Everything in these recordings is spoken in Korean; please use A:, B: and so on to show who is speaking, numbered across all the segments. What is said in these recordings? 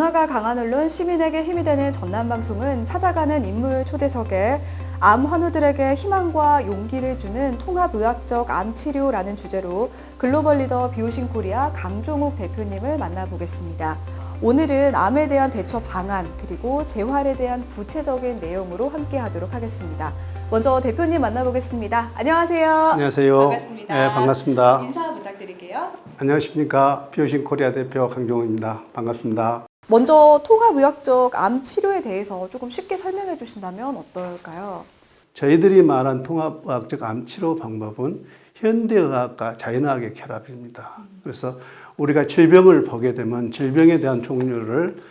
A: 변화가 강한 언론, 시민에게 힘이 되는 전남방송은 찾아가는 인물 초대석에 암 환우들에게 희망과 용기를 주는 통합의학적 암치료라는 주제로 글로벌 리더 비오신 코리아 강종욱 대표님을 만나보겠습니다. 오늘은 암에 대한 대처 방안 그리고 재활에 대한 구체적인 내용으로 함께하도록 하겠습니다. 먼저 대표님 만나보겠습니다. 안녕하세요.
B: 안녕하세요.
A: 반갑습니다.
B: 네, 반갑습니다.
A: 인사 부탁드릴게요.
B: 안녕하십니까. 비오신 코리아 대표 강종욱입니다. 반갑습니다.
A: 먼저 통합의학적 암 치료에 대해서 조금 쉽게 설명해 주신다면 어떨까요?
B: 저희들이 말한 통합의학적 암 치료 방법은 현대의학과 자연의학의 결합입니다. 그래서 우리가 질병을 보게 되면 질병에 대한 종류를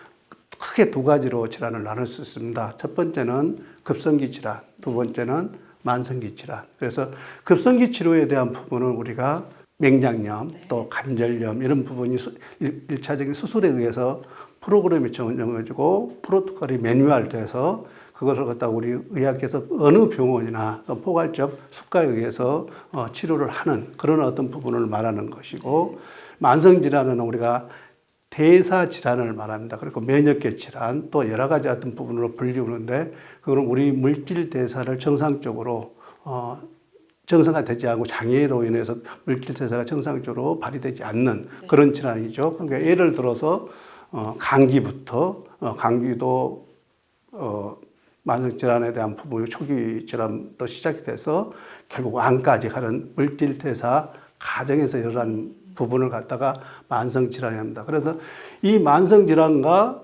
B: 크게 두 가지로 질환을 나눌 수 있습니다. 첫 번째는 급성기 질환, 두 번째는 만성기 질환. 그래서 급성기 치료에 대한 부분은 우리가 맹장염, 또 관절염 이런 부분이 1차적인 수술에 의해서 프로그램이 정해지고 프로토콜이 매뉴얼돼서 그것을 갖다가 우리 의학에서 어느 병원이나 포괄적 수가에 의해서 치료를 하는 그런 어떤 부분을 말하는 것이고, 만성질환은 우리가 대사질환을 말합니다. 그리고 면역계 질환 또 여러 가지 어떤 부분으로 불리우는데, 그거는 우리 물질 대사를 정상적으로 정상화되지 않고 장애로 인해서 물질 대사가 정상적으로 발휘되지 않는 그런 질환이죠. 그러니까 예를 들어서 감기부터 감기도 만성질환에 대한 부분이 초기 질환부터 시작이 돼서 결국 암까지 가는 물질 대사 과정에서 이러한 부분을 갖다가 만성질환이 합니다. 그래서 이 만성질환과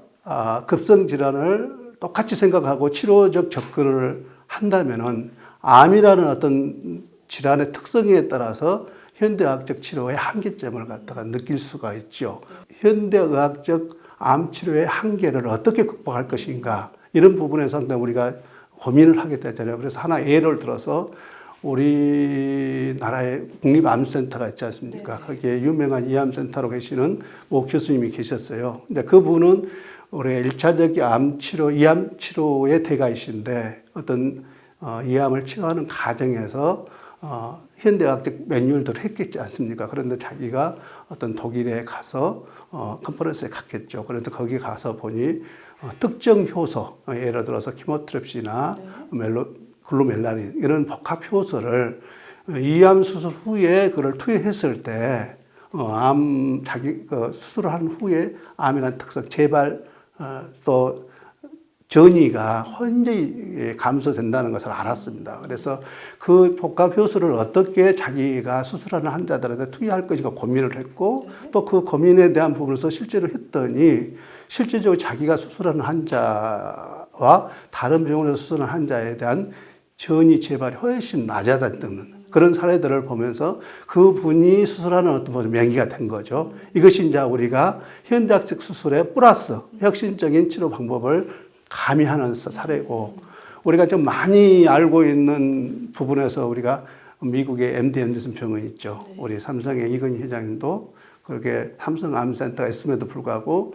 B: 급성질환을 똑같이 생각하고 치료적 접근을 한다면은 암이라는 어떤 질환의 특성에 따라서 현대의학적 치료의 한계점을 갖다가 느낄 수가 있죠. 현대의학적 암 치료의 한계를 어떻게 극복할 것인가, 이런 부분에 상당히 우리가 고민을 하게 되잖아요. 그래서 하나 예를 들어서 우리나라에 국립암센터가 있지 않습니까? 거기에 유명한 이암센터로 계시는 모 교수님이 계셨어요. 근데 그분은 우리 1차적 암 치료, 이암 치료의 대가이신데 어떤 이암을 치료하는 과정에서 현대의학적 매뉴얼들을 했겠지 않습니까? 그런데 자기가 어떤 독일에 가서 컨퍼런스에 갔겠죠. 그래서 거기 가서 보니 특정 효소, 예를 들어서 키모트랩시나 글로멜라닌 이런 복합 효소를 이암 수술 후에 그걸 투여했을 때 자기 수술을 한 후에 암이라는 특성, 재발 또 전이가 완전히 감소된다는 것을 알았습니다. 그래서 그 복합 효소를 어떻게 자기가 수술하는 환자들한테 투여할 것인가 고민을 했고, 또 그 고민에 대한 부분에서 실제로 했더니 실제적으로 자기가 수술하는 환자와 다른 병원에서 수술하는 환자에 대한 전이 재발이 훨씬 낮아졌다는 그런 사례들을 보면서 그분이 수술하는 어떤 부분 명기가 된 거죠. 이것이 이제 우리가 현대학적 수술의 플러스 혁신적인 치료 방법을 가미하는 사례고, 우리가 좀 많이 알고 있는 부분에서 우리가 미국의 MD 앤더슨 병원 있죠. 우리 삼성의 이건희 회장님도 그렇게 삼성암센터가 있음에도 불구하고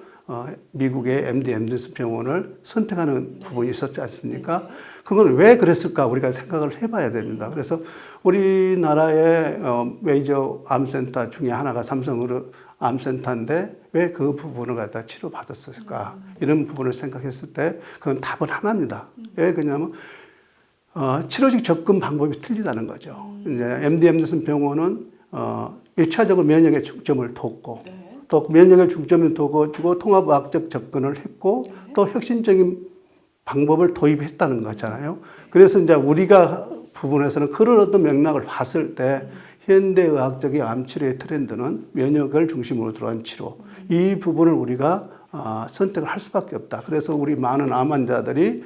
B: 미국의 MD 앤더슨 병원을 선택하는 부분이 있었지 않습니까? 그건 왜 그랬을까 우리가 생각을 해봐야 됩니다. 그래서 우리나라의 메이저 암센터 중에 하나가 삼성으로 암센터인데 왜 그 부분을 갖다 치료받았을까? 이런 부분을 생각했을 때 그건 답은 하나입니다. 왜 그러냐면 치료적 접근 방법이 틀리다는 거죠. 이제 MD 앤더슨 병원은 1차적으로 면역의 중점을 뒀고, 또 면역의 중점을 두고 통합의학적 접근을 했고, 또 혁신적인 방법을 도입했다는 거잖아요. 그래서 이제 우리가 부분에서는 그런 어떤 맥락을 봤을 때 현대의학적인 암치료의 트렌드는 면역을 중심으로 들어간 치료, 이 부분을 우리가 선택을 할 수밖에 없다. 그래서 우리 많은 암 환자들이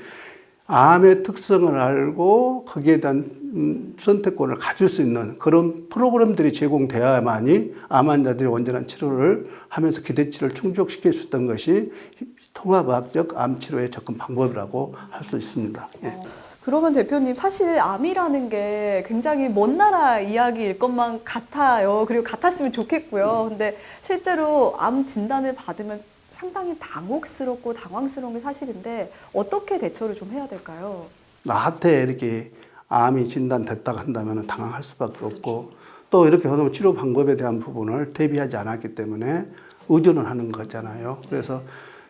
B: 암의 특성을 알고 거기에 대한 선택권을 가질 수 있는 그런 프로그램들이 제공되어야만이 암 환자들이 온전한 치료를 하면서 기대치를 충족시킬 수 있던 것이 통합의학적 암치료의 접근 방법이라고 할 수 있습니다. 예.
A: 그러면 대표님, 사실 암이라는 게 굉장히 먼 나라 이야기일 것만 같아요. 그리고 같았으면 좋겠고요. 근데 실제로 암 진단을 받으면 상당히 당혹스럽고 당황스러운 게 사실인데 어떻게 대처를 좀 해야 될까요?
B: 나한테 이렇게 암이 진단됐다고 한다면 당황할 수밖에 없고, 또 이렇게 하면 치료 방법에 대한 부분을 대비하지 않았기 때문에 의존을 하는 거잖아요. 그래서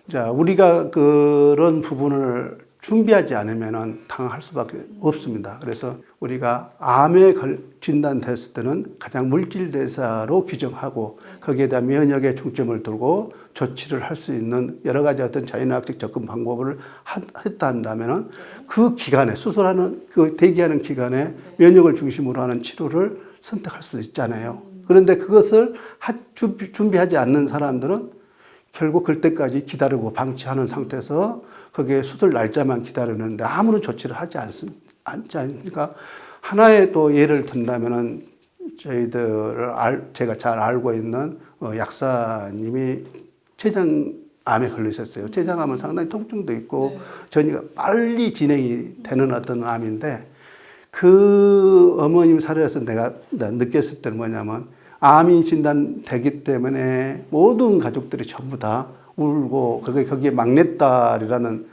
B: 자, 우리가 그런 부분을 준비하지 않으면 당할 수밖에 없습니다. 그래서 우리가 암에 진단됐을 때는 가장 물질 대사로 규정하고 거기에 대한 면역에 중점을 두고 조치를 할 수 있는 여러 가지 어떤 자연의학적 접근 방법을 했다 한다면은 그 기간에 수술하는 그 대기하는 기간에 면역을 중심으로 하는 치료를 선택할 수 있잖아요. 그런데 그것을 준비하지 않는 사람들은 결국 그때까지 기다리고 방치하는 상태에서 거기에 수술 날짜만 기다리는데 아무런 조치를 하지 않지 않습니까? 하나의 또 예를 든다면은 제가 잘 알고 있는 약사님이 췌장암에 걸리셨어요. 췌장암은 상당히 통증도 있고 전이가 빨리 진행이 되는 어떤 암인데 그 어머님 사례에서 내가 느꼈을 때는 뭐냐면 암이 진단되기 때문에 모든 가족들이 전부 다 울고 거기에 막내딸이라는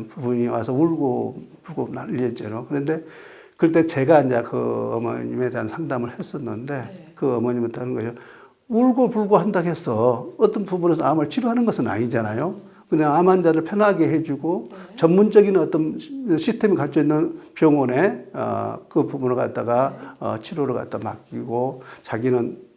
B: 부분이 와서 울고 난리였죠. 그런데 그때 제가 이제 그 어머님에 대한 상담을 했었는데 그 어머님한테 하는 거예요. 울고 불고 한다고 해서 어떤 부분에서 암을 치료하는 것은 아니잖아요. 그냥 암 환자를 편하게 해주고 전문적인 어떤 시스템이 갖춰 있는 병원에 그 부분을 갖다가 치료를 갖다 맡기고 자기는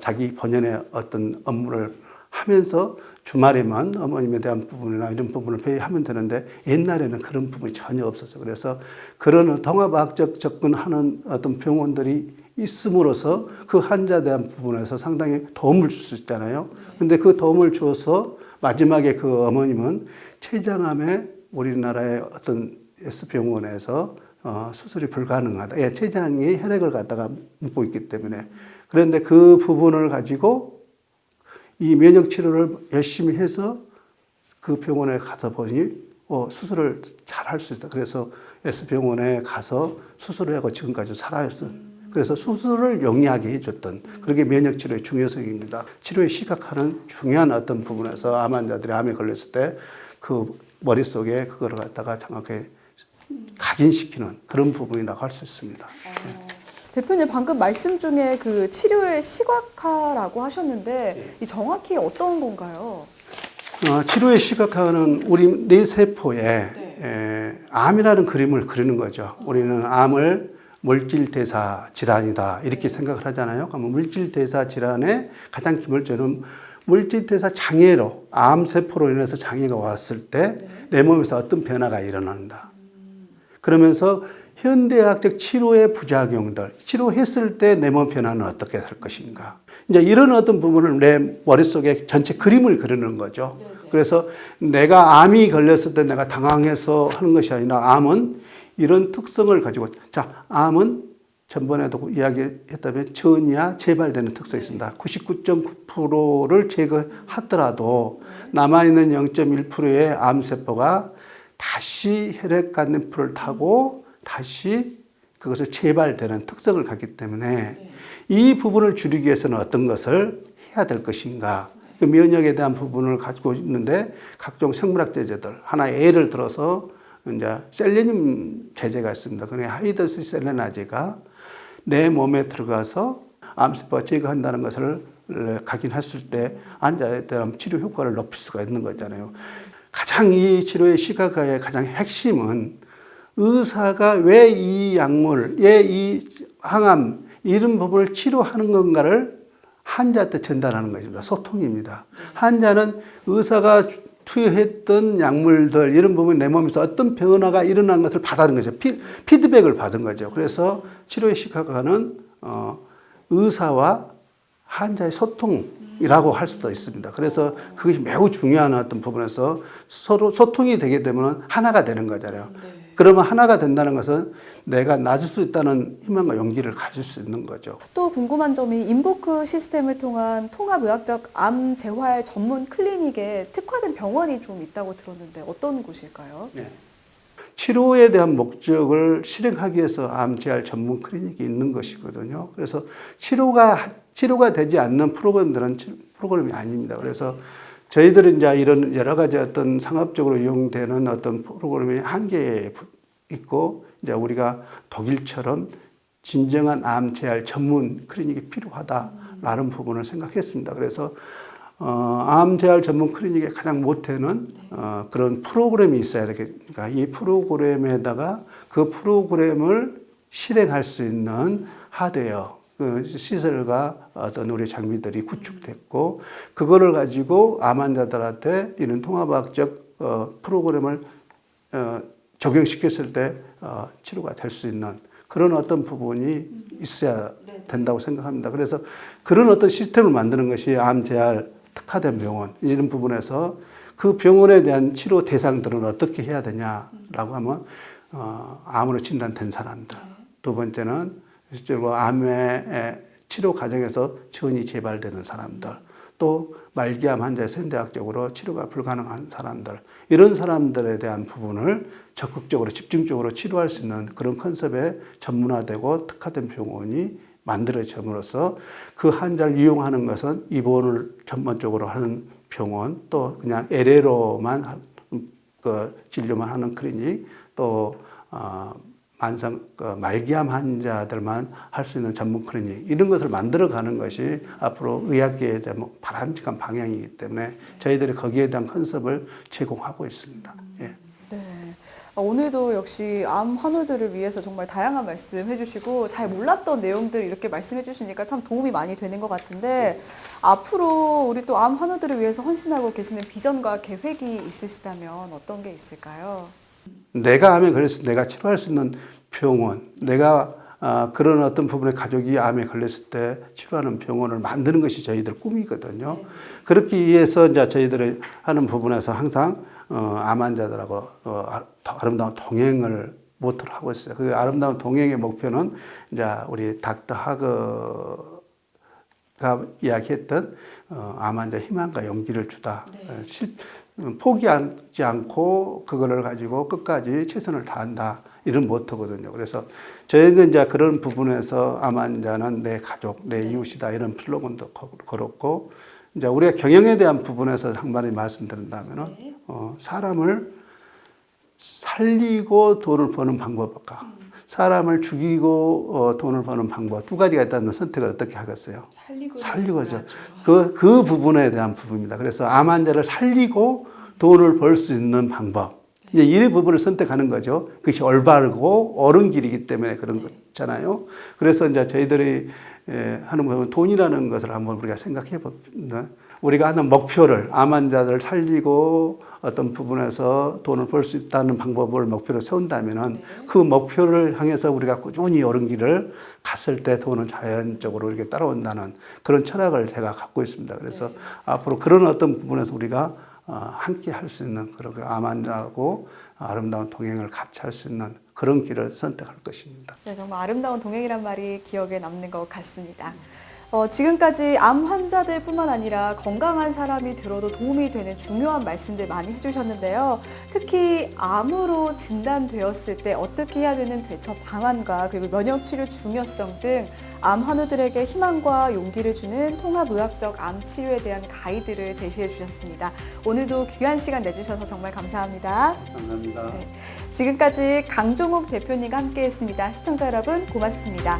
B: 자기 본연의 어떤 업무를 하면서 주말에만 어머님에 대한 부분이나 이런 부분을 배회하면 되는데 옛날에는 그런 부분이 전혀 없었어요. 그래서 그런 통합의학적 접근하는 어떤 병원들이 있음으로써 그 환자에 대한 부분에서 상당히 도움을 줄 수 있잖아요. 근데 그 도움을 주어서 마지막에 그 어머님은 췌장암에 우리나라의 어떤 S병원에서 수술이 불가능하다. 예, 췌장이 혈액을 갖다가 묻고 있기 때문에. 그런데 그 부분을 가지고 이 면역 치료를 열심히 해서 그 병원에 가서 보니 수술을 잘 할 수 있다. 그래서 S병원에 가서 수술을 하고 지금까지 살아있어요. 그래서 수술을 용이하게 해줬던 그게 면역 치료의 중요성입니다. 치료에 시각화는 중요한 어떤 부분에서 암 환자들이 암에 걸렸을 때 그 머릿속에 그거를 갖다가 정확하게 각인시키는 그런 부분이라고 할 수 있습니다.
A: 대표님 방금 말씀 중에 그 치료의 시각화라고 하셨는데 이 정확히 어떤 건가요?
B: 치료의 시각화는 우리 뇌세포에 암이라는 그림을 그리는 거죠. 우리는 암을 물질대사 질환이다 이렇게 생각을 하잖아요. 그러면 물질대사 질환의 가장 기본적인 물질대사 장애로 암세포로 인해서 장애가 왔을 때 내 몸에서 어떤 변화가 일어난다. 그러면서 현대의학적 치료의 부작용들, 치료했을 때 내 몸 변화는 어떻게 될 것인가. 이제 이런 어떤 부분을 내 머릿속에 전체 그림을 그리는 거죠. 그래서 내가 암이 걸렸을 때 내가 당황해서 하는 것이 아니라 암은 이런 특성을 가지고, 자, 암은 전번에도 이야기했다면 전이야 재발되는 특성이 있습니다. 99.9%를 제거하더라도 남아있는 0.1%의 암세포가 다시 혈액간염표를 타고 다시 그것을 재발되는 특성을 갖기 때문에 이 부분을 줄이기 위해서는 어떤 것을 해야 될 것인가. 그 면역에 대한 부분을 가지고 있는데 각종 생물학 제제들, 하나의 예를 들어서 이제 셀레늄 제제가 있습니다. 그게 하이드로시 셀레나제가 내 몸에 들어가서 암세포가 제거한다는 것을 각인했을 때 환자에 대한 치료 효과를 높일 수가 있는 거잖아요. 가장 이 치료의 시각화의 가장 핵심은 의사가 왜 이 약물, 왜 이 항암 이런 부분을 치료하는 건가를 환자한테 전달하는 것입니다. 소통입니다. 환자는 의사가 투여했던 약물들 이런 부분 내 몸에서 어떤 변화가 일어난 것을 받아는 거죠. 피드백을 받은 거죠. 그래서 치료의 시각화는 의사와 환자의 소통이라고 할 수도 있습니다. 그래서 그것이 매우 중요한 어떤 부분에서 서로 소통이 되게 되면 하나가 되는 거잖아요. 그러면 하나가 된다는 것은 내가 나아질 수 있다는 희망과 용기를 가질 수 있는 거죠.
A: 또 궁금한 점이 인보크 시스템을 통한 통합의학적 암 재활 전문 클리닉에 특화된 병원이 좀 있다고 들었는데 어떤 곳일까요?
B: 네. 치료에 대한 목적을 실행하기 위해서 암 재활 전문 클리닉이 있는 것이거든요. 그래서 치료가 되지 않는 프로그램들은 프로그램이 아닙니다. 그래서 저희들은 이제 이런 여러 가지 어떤 상업적으로 이용되는 어떤 프로그램이 한계에 있고, 이제 우리가 독일처럼 진정한 암 재활 전문 클리닉이 필요하다라는 부분을 생각했습니다. 그래서 암 재활 전문 클리닉의 가장 모태는 그런 프로그램이 있어야 되니까 이 프로그램에다가 그 프로그램을 실행할 수 있는 하드웨어, 그 시설과 어떤 우리 장비들이 구축됐고 그거를 가지고 암 환자들한테 이런 통합의학적 프로그램을 적용시켰을 때 치료가 될 수 있는 그런 어떤 부분이 있어야 된다고 생각합니다. 그래서 그런 어떤 시스템을 만드는 것이 암 재활 특화된 병원 이런 부분에서 그 병원에 대한 치료 대상들은 어떻게 해야 되냐라고 하면 암으로 진단된 사람들, 두 번째는 실제로 암의 치료 과정에서 전이 재발되는 사람들, 또 말기암 환자의 선제학적으로 치료가 불가능한 사람들, 이런 사람들에 대한 부분을 적극적으로 집중적으로 치료할 수 있는 그런 컨셉에 전문화되고 특화된 병원이 만들어짐으로써 그 환자를 이용하는 것은 입원을 전문적으로 하는 병원, 또 그냥 LA로만 진료만 하는 클리닉, 또 말기암 환자들만 할 수 있는 전문 클리닉, 이런 것을 만들어가는 것이 앞으로 의학계에 대한 바람직한 방향이기 때문에 저희들이 거기에 대한 컨셉을 제공하고 있습니다. 예.
A: 네. 오늘도 역시 암 환우들을 위해서 정말 다양한 말씀 해주시고 잘 몰랐던 내용들 이렇게 말씀해 주시니까 참 도움이 많이 되는 것 같은데 앞으로 우리 또 암 환우들을 위해서 헌신하고 계시는 비전과 계획이 있으시다면 어떤 게 있을까요?
B: 내가 암에 걸렸을 때 내가 치료할 수 있는 병원, 내가 그런 어떤 부분에 가족이 암에 걸렸을 때 치료하는 병원을 만드는 것이 저희들 꿈이거든요. 그렇기 위해서 이제 저희들이 하는 부분에서 항상 암 환자들하고 아름다운 동행을 모토로 하고 있어요. 그 아름다운 동행의 목표는 이제 우리 닥터 하그가 이야기했던 암 환자 희망과 용기를 주다. 포기하지 않고 그거를 가지고 끝까지 최선을 다한다. 이런 모토거든요. 그래서 저희는 이제 그런 부분에서 암 환자는 내 가족, 내 이웃이다. 이런 슬로건도 걸었고, 이제 우리가 경영에 대한 부분에서 한마디 말씀드린다면은, 사람을 살리고 돈을 버는 방법과 사람을 죽이고 돈을 버는 방법 두 가지가 있다면 선택을 어떻게 하겠어요? 살리고죠. 그 부분에 대한 부분입니다. 그래서 암 환자를 살리고 돈을 벌 수 있는 방법. 이제 이 부분을 선택하는 거죠. 그것이 올바르고 옳은 길이기 때문에 그런 거잖아요. 그래서 이제 저희들이 하는 부분 돈이라는 것을 한번 우리가 생각해 봅니다. 우리가 하는 목표를 암 환자들을 살리고 어떤 부분에서 돈을 벌 수 있다는 방법을 목표로 세운다면은 그 목표를 향해서 우리가 꾸준히 옳은 길을 갔을 때 돈은 자연적으로 이렇게 따라온다는 그런 철학을 제가 갖고 있습니다. 그래서 앞으로 그런 어떤 부분에서 우리가 함께 할 수 있는 그런 암 환자하고 아름다운 동행을 같이 할 수 있는 그런 길을 선택할 것입니다.
A: 네, 정말 아름다운 동행이란 말이 기억에 남는 것 같습니다. 지금까지 암 환자들뿐만 아니라 건강한 사람이 들어도 도움이 되는 중요한 말씀들 많이 해주셨는데요. 특히 암으로 진단되었을 때 어떻게 해야 되는 대처 방안과 그리고 면역치료 중요성 등 암 환우들에게 희망과 용기를 주는 통합의학적 암 치료에 대한 가이드를 제시해 주셨습니다. 오늘도 귀한 시간 내주셔서 정말 감사합니다.
B: 감사합니다.
A: 네, 지금까지 강종욱 대표님과 함께했습니다. 시청자 여러분 고맙습니다.